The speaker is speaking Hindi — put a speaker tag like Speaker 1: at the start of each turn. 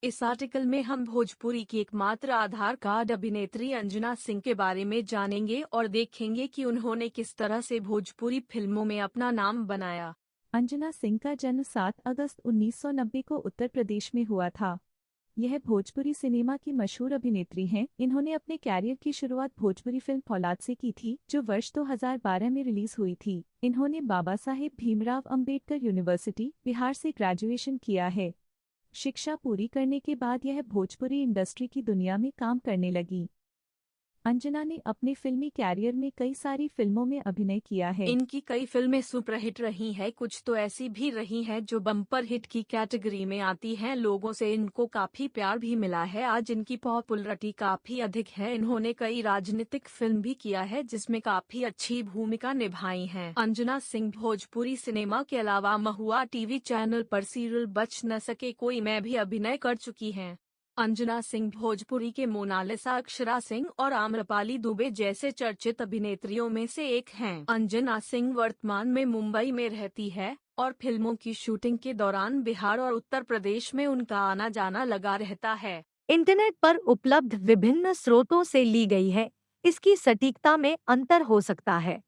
Speaker 1: इस आर्टिकल में हम भोजपुरी की एकमात्र आधार कार्ड अभिनेत्री अंजना सिंह के बारे में जानेंगे और देखेंगे कि उन्होंने किस तरह से भोजपुरी फिल्मों में अपना नाम बनाया।
Speaker 2: अंजना सिंह का जन्म 7 अगस्त 1990 को उत्तर प्रदेश में हुआ था। यह भोजपुरी सिनेमा की मशहूर अभिनेत्री हैं। इन्होंने अपने कैरियर की शुरुआत भोजपुरी फिल्म फौलाद से की थी, जो वर्ष 2012 में रिलीज हुई थी। इन्होंने बाबा साहेब भीमराव अंबेडकर यूनिवर्सिटी, बिहार से ग्रेजुएशन किया है। शिक्षा पूरी करने के बाद यह भोजपुरी इंडस्ट्री की दुनिया में काम करने लगी। अंजना ने अपने फिल्मी कैरियर में कई सारी फिल्मों में अभिनय किया है।
Speaker 1: इनकी कई फिल्में सुपरहिट रही हैं, कुछ तो ऐसी भी रही हैं जो बम्पर हिट की कैटेगरी में आती हैं। लोगों से इनको काफी प्यार भी मिला है। आज इनकी पॉपुलरिटी काफी अधिक है। इन्होंने कई राजनीतिक फिल्म भी किया है जिसमें काफी अच्छी भूमिका निभाई है। अंजना सिंह भोजपुरी सिनेमा के अलावा महुआ टीवी चैनल पर सीरियल बच न सके कोई में भी अभिनय कर चुकी हैं। अंजना सिंह भोजपुरी के मोनालिसा अक्षरा सिंह और आम्रपाली दुबे जैसे चर्चित अभिनेत्रियों में से एक हैं। अंजना सिंह वर्तमान में मुंबई में रहती है और फिल्मों की शूटिंग के दौरान बिहार और उत्तर प्रदेश में उनका आना जाना लगा रहता है।
Speaker 3: इंटरनेट पर उपलब्ध विभिन्न स्रोतों से ली गई है। इसकी सटीकता में अंतर हो सकता है।